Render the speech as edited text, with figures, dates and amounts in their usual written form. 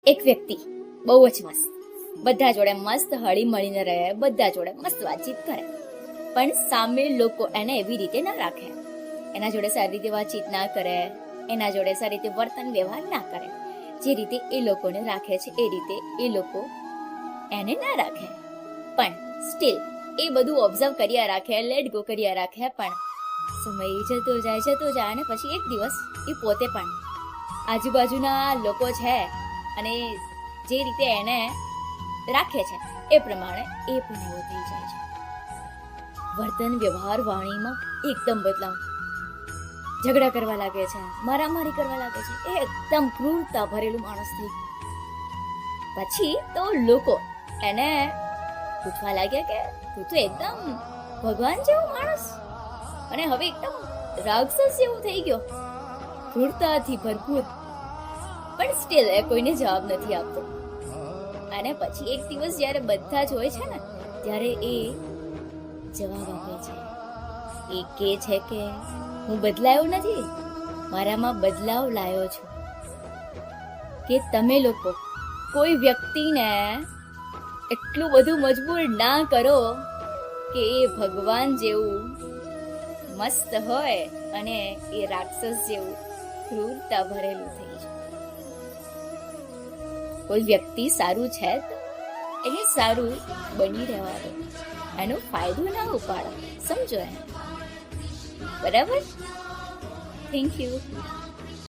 એક વ્યક્તિ બહુ જ મસ્ત, બધા જોડે મસ્ત હળી મળીને રહે, બધા જોડે મસ્ત વાતચીત કરે, પણ સામે લોકો એને એવી રીતે ના રાખે, એના જોડે સારી રીતે વાતચીત ના કરે, એના જોડે સારી રીતે વર્તન વ્યવહાર ના કરે. જે રીતે એ લોકોને રાખે છે એ રીતે એ લોકો એને ના રાખે, પણ સ્ટીલ એ બધું ઓબ્ઝર્વ કર્યા રાખે, લેટ ગો કર્યા રાખે. પણ સમય જતો જાય અને પછી એક દિવસ એ પોતે પણ આજુબાજુના લોકો છે અને જે રીતે એને રાખે છે એ પ્રમાણે એ પણ એવો થઈ જાય છે. વર્તન વ્યવહાર વાણીમાં એકદમ બદલાવ, ઝઘડા કરવા લાગે છે, મારામારી કરવા લાગે છે, એ એકદમ ક્રૂરતા ભરેલું માણસ થઈ ગયું. પછી તો લોકો એને પૂછવા લાગ્યા કે તું તો એકદમ ભગવાન જેવો માણસ અને હવે એકદમ રાક્ષસ જેવો થઈ ગયો, ક્રૂરતાથી ભરપૂર. પણ સ્ટીલ એ કોઈને જવાબ નથી આપતો. અને પછી એક દિવસ જ્યારે બધા જ હોય છે ને ત્યારે એ જવાબ આપે છે. એ કહે છે કે હું બદલાયો નથી, મારામાં બદલાવ લાયો છું. કે તમે લોકો કોઈ વ્યક્તિને એટલું બધું મજબૂર ના કરો કે એ ભગવાન જેવું મસ્ત હોય અને એ રાક્ષસ જેવું ક્રૂરતા ભરેલું થઈ જાય. કોઈ વ્યક્તિ સારું છે તો એને સારું બની રહેવા દો, એનો ફાયદો ના ઉપાડો, સમજો એને. બરાબર? Thank you.